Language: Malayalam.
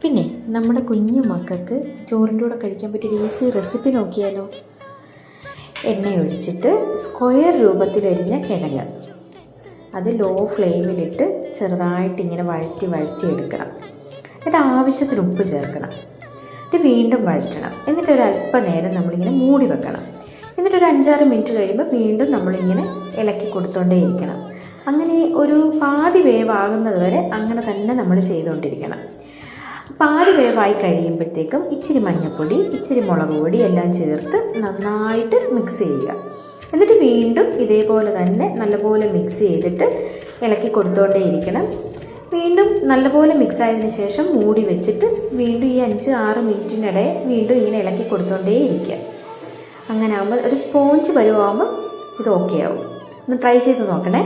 പിന്നെ നമ്മുടെ കുഞ്ഞു മക്കൾക്ക് ചോറിൻ്റെ കൂടെ കഴിക്കാൻ പറ്റിയ ഈസി റെസിപ്പി നോക്കിയാലോ. എണ്ണ ഒഴിച്ചിട്ട് സ്ക്വയർ രൂപത്തിലരിഞ്ഞ കിഴങ്ങ് അത് ലോ ഫ്ലെയിമിലിട്ട് ചെറുതായിട്ട് ഇങ്ങനെ വഴറ്റി എടുക്കണം. എന്നിട്ട് ആവശ്യത്തിന് ഉപ്പ് ചേർക്കണം. എന്നിട്ട് വീണ്ടും വഴറ്റണം. എന്നിട്ട് ഒരു അല്പനേരം നമ്മളിങ്ങനെ മൂടി വെക്കണം. എന്നിട്ടൊരു 5-6 മിനിറ്റ് കഴിയുമ്പോൾ വീണ്ടും നമ്മളിങ്ങനെ ഇളക്കി കൊടുത്തോണ്ടേ ഇരിക്കണം. അങ്ങനെ ഒരു പാതി വേവാകുന്നത് വരെ അങ്ങനെ തന്നെ നമ്മൾ ചെയ്തുകൊണ്ടിരിക്കണം. പാതി വേവായി കഴിയുമ്പോഴത്തേക്കും ഇച്ചിരി മഞ്ഞൾപ്പൊടി, ഇച്ചിരി മുളക് പൊടി എല്ലാം ചേർത്ത് നന്നായിട്ട് മിക്സ് ചെയ്യുക. എന്നിട്ട് വീണ്ടും ഇതേപോലെ തന്നെ നല്ലപോലെ മിക്സ് ചെയ്തിട്ട് ഇളക്കി കൊടുത്തോണ്ടേ ഇരിക്കണം. വീണ്ടും നല്ലപോലെ മിക്സ് ആയതിനു ശേഷം മൂടി വെച്ചിട്ട് വീണ്ടും ഈ 5-6 മിനിറ്റിനിടെ വീണ്ടും ഇങ്ങനെ ഇളക്കി കൊടുത്തോണ്ടേ ഇരിക്കുക. അങ്ങനെ ആകുമ്പോൾ ഒരു സ്പോഞ്ച് പരുവാകുമ്പോൾ ഇത് ഓക്കെ ആവും. ഒന്ന് ട്രൈ ചെയ്ത് നോക്കണേ.